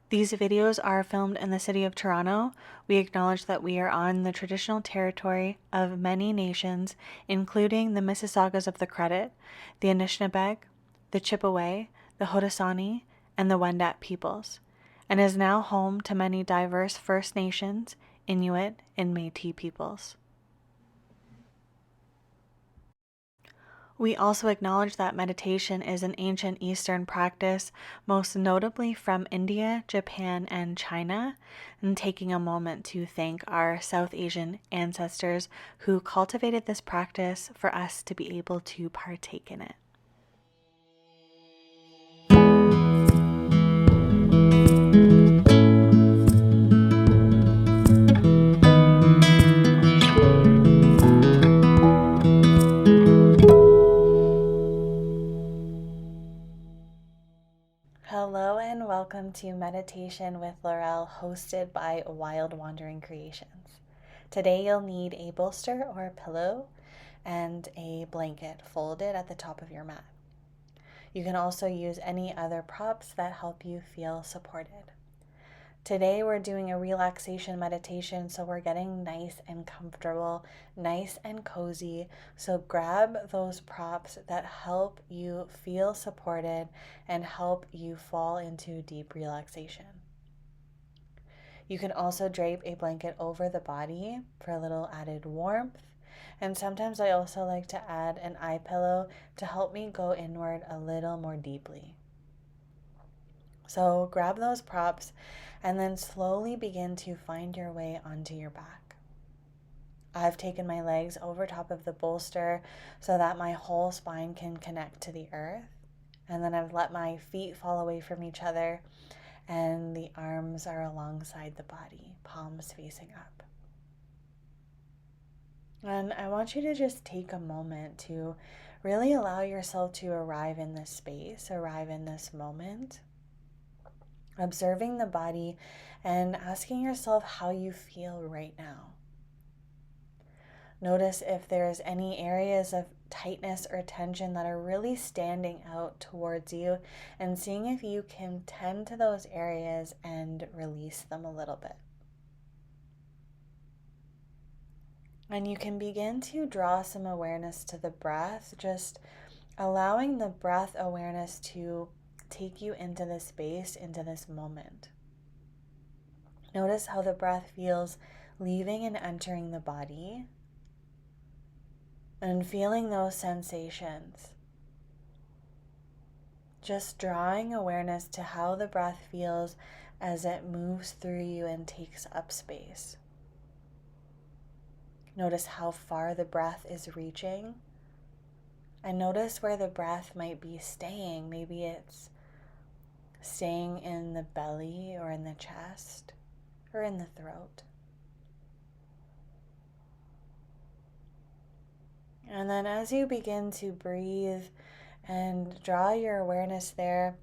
These videos are filmed in the city of Toronto. We acknowledge that we are on the traditional territory of many nations, including the Mississaugas of the Credit, the Anishinaabe, the Chippewa, the Haudenosaunee, and the Wendat peoples, and is now home to many diverse First Nations, Inuit, and Métis peoples. We also acknowledge that meditation is an ancient Eastern practice, most notably from India, Japan, and China, and taking a moment to thank our South Asian ancestors who cultivated this practice for us to be able to partake in it. Hello and welcome to Meditation with Laurelle, hosted by Wild Wandering Creations. Today you'll need a bolster or a pillow and a blanket folded at the top of your mat. You can also use any other props that help you feel supported. Today we're doing a relaxation meditation, so we're getting nice and comfortable, nice and cozy. So grab those props that help you feel supported and help you fall into deep relaxation. You can also drape a blanket over the body for a little added warmth. And sometimes I also like to add an eye pillow to help me go inward a little more deeply. So grab those props and then slowly begin to find your way onto your back. I've taken my legs over top of the bolster so that my whole spine can connect to the earth. And then I've let my feet fall away from each other and the arms are alongside the body, palms facing up. And I want you to just take a moment to really allow yourself to arrive in this space, arrive in this moment, observing the body and asking yourself how you feel right now. Notice if there's any areas of tightness or tension that are really standing out towards you, and seeing if you can tend to those areas and release them a little bit. And you can begin to draw some awareness to the breath, just allowing the breath awareness to take you into this space, into this moment. Notice how the breath feels leaving and entering the body, and feeling those sensations. Just drawing awareness to how the breath feels as it moves through you and takes up space. Notice how far the breath is reaching, and notice where the breath might be staying. Maybe it's staying in the belly or in the chest or in the throat. And then as you begin to breathe and draw your awareness there,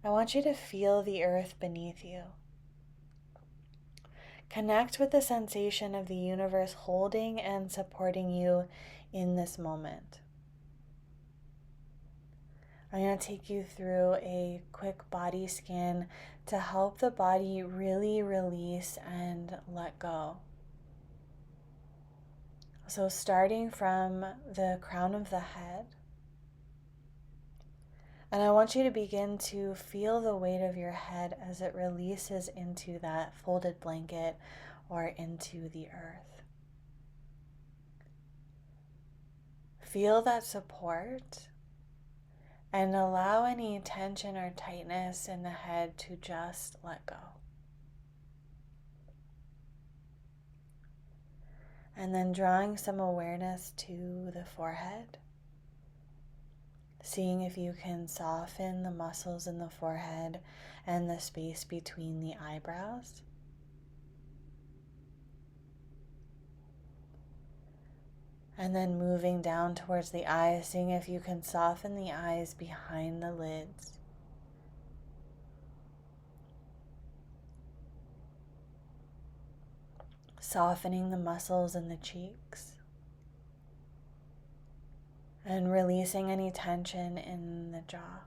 I want you to feel the earth beneath you. Connect with the sensation of the universe holding and supporting you in this moment. I'm going to take you through a quick body scan to help the body really release and let go. So starting from the crown of the head, and I want you to begin to feel the weight of your head as it releases into that folded blanket or into the earth. Feel that support and allow any tension or tightness in the head to just let go. And then drawing some awareness to the forehead, seeing if you can soften the muscles in the forehead and the space between the eyebrows. And then moving down towards the eyes, seeing if you can soften the eyes behind the lids. Softening the muscles in the cheeks. And releasing any tension in the jaw.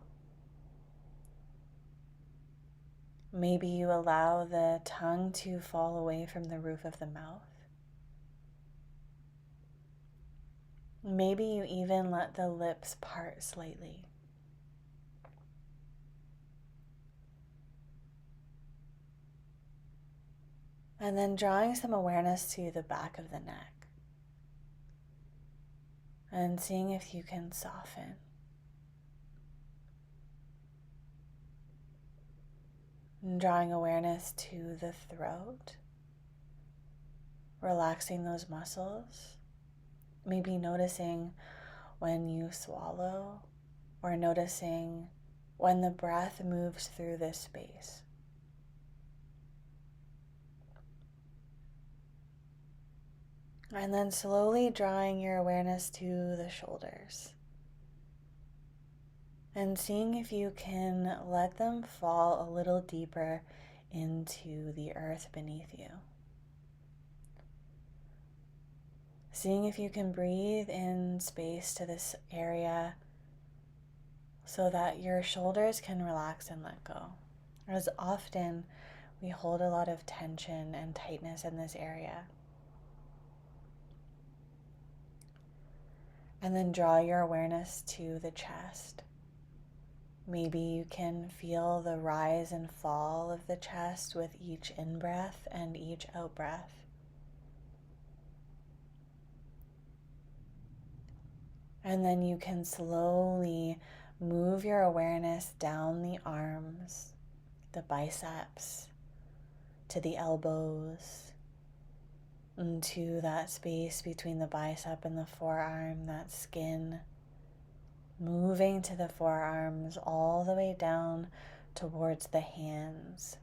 Maybe you allow the tongue to fall away from the roof of the mouth. Maybe you even let the lips part slightly. And then drawing some awareness to the back of the neck and seeing if you can soften. And drawing awareness to the throat, relaxing those muscles. Maybe noticing when you swallow or noticing when the breath moves through this space. And then slowly drawing your awareness to the shoulders and seeing if you can let them fall a little deeper into the earth beneath you. Seeing if you can breathe in space to this area so that your shoulders can relax and let go. As often we hold a lot of tension and tightness in this area. And then draw your awareness to the chest. Maybe you can feel the rise and fall of the chest with each in-breath and each out-breath. And then you can slowly move your awareness down the arms, the biceps, to the elbows, into that space between the bicep and the forearm, that skin, moving to the forearms all the way down towards the hands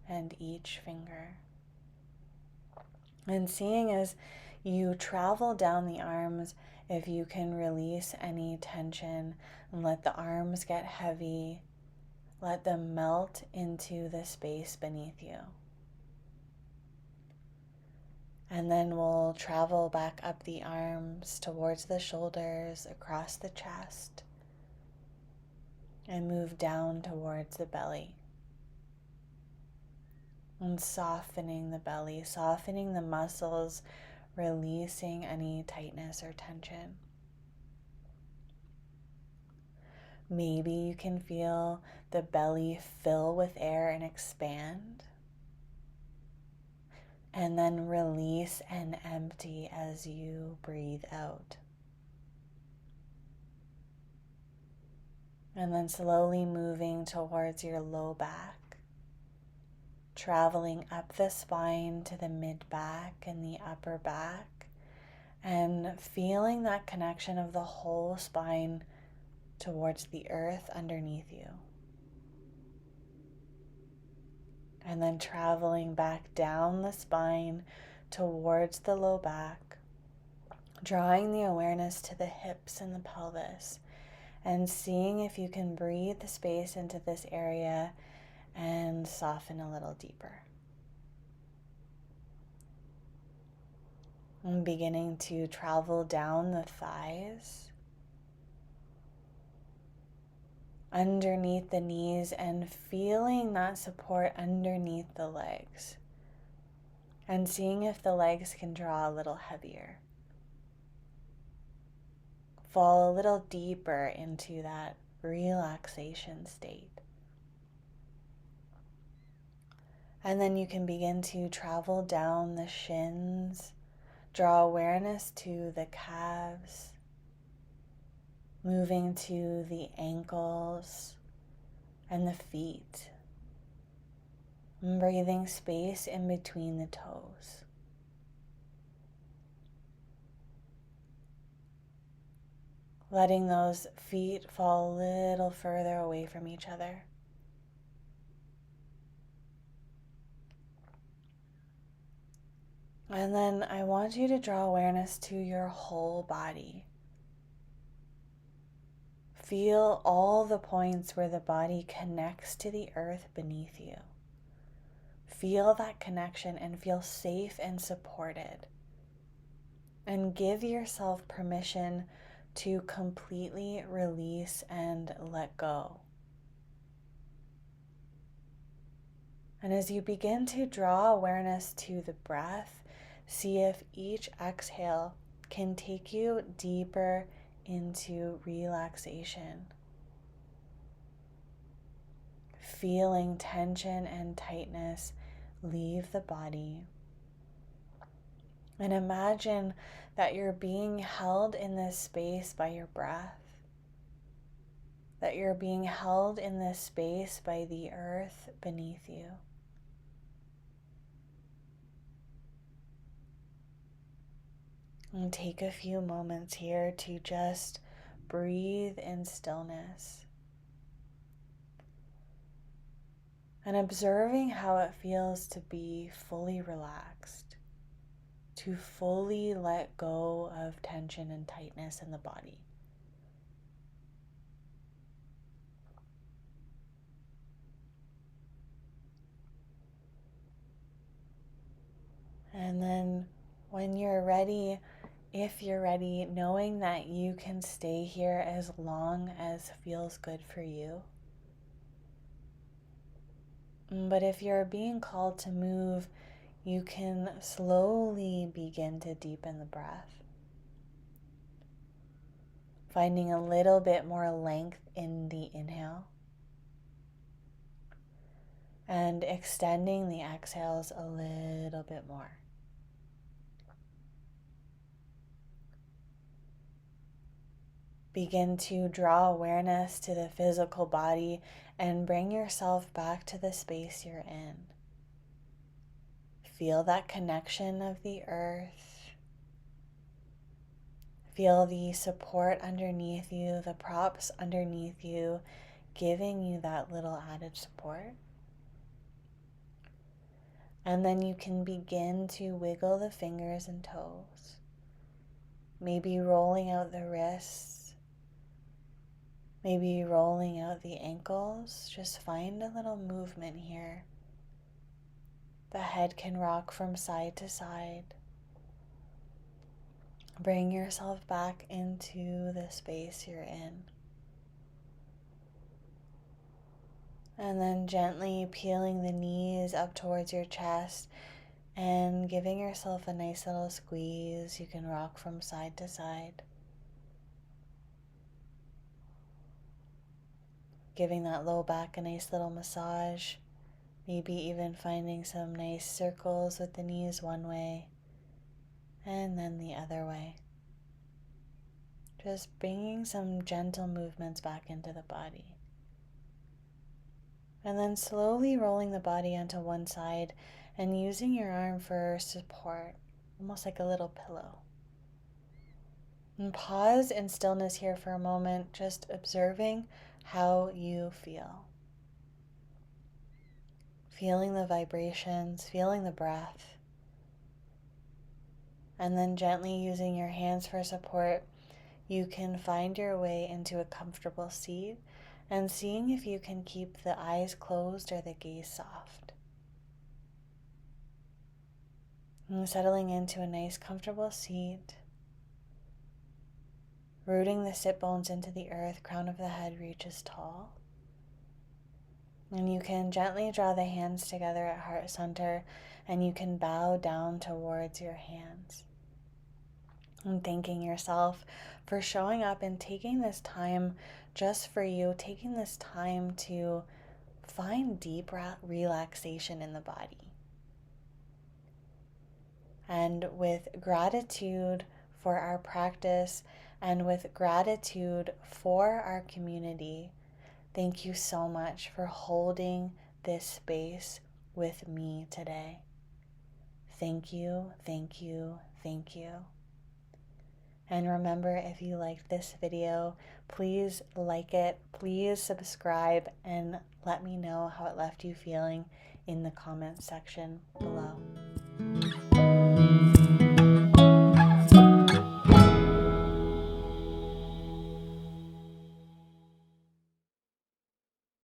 and each finger. And seeing as you travel down the arms, if you can release any tension and let the arms get heavy, let them melt into the space beneath you. And then we'll travel back up the arms towards the shoulders, across the chest, and move down towards the belly. And softening the belly, softening the muscles, releasing any tightness or tension. Maybe you can feel the belly fill with air and expand. And then release and empty as you breathe out. And then slowly moving towards your low back, traveling up the spine to the mid-back and the upper back, and feeling that connection of the whole spine towards the earth underneath you. And then traveling back down the spine towards the low back, drawing the awareness to the hips and the pelvis, and seeing if you can breathe the space into this area and soften a little deeper. And beginning to travel down the thighs, underneath the knees, and feeling that support underneath the legs, and seeing if the legs can draw a little heavier. Fall a little deeper into that relaxation state. And then you can begin to travel down the shins, draw awareness to the calves, moving to the ankles and the feet, and breathing space in between the toes. Letting those feet fall a little further away from each other. And then I want you to draw awareness to your whole body. Feel all the points where the body connects to the earth beneath you. Feel that connection and feel safe and supported. And give yourself permission to completely release and let go. And as you begin to draw awareness to the breath, see if each exhale can take you deeper into relaxation. Feeling tension and tightness leave the body. And imagine that you're being held in this space by your breath. That you're being held in this space by the earth beneath you. And take a few moments here to just breathe in stillness. And observing how it feels to be fully relaxed, to fully let go of tension and tightness in the body. And then when you're ready, if you're ready, knowing that you can stay here as long as feels good for you. But if you're being called to move, you can slowly begin to deepen the breath, finding a little bit more length in the inhale and extending the exhales a little bit more. Begin to draw awareness to the physical body and bring yourself back to the space you're in. Feel that connection of the earth. Feel the support underneath you, the props underneath you, giving you that little added support. And then you can begin to wiggle the fingers and toes, maybe rolling out the wrists, maybe rolling out the ankles. Just find a little movement here. The head can rock from side to side. Bring yourself back into the space you're in. And then gently peeling the knees up towards your chest and giving yourself a nice little squeeze. You can rock from side to side. Giving that low back a nice little massage. Maybe even finding some nice circles with the knees one way and then the other way. Just bringing some gentle movements back into the body. And then slowly rolling the body onto one side and using your arm for support, almost like a little pillow. And pause in stillness here for a moment, just observing how you feel. Feeling the vibrations, feeling the breath. And then gently using your hands for support, you can find your way into a comfortable seat and seeing if you can keep the eyes closed or the gaze soft. And settling into a nice comfortable seat, rooting the sit bones into the earth, crown of the head reaches tall. And you can gently draw the hands together at heart center and you can bow down towards your hands. And thanking yourself for showing up and taking this time just for you, taking this time to find deep relaxation in the body. And with gratitude for our practice and with gratitude for our community, thank you so much for holding this space with me today. Thank you, thank you, thank you. And remember, if you liked this video, please like it, please subscribe, and let me know how it left you feeling in the comments section below.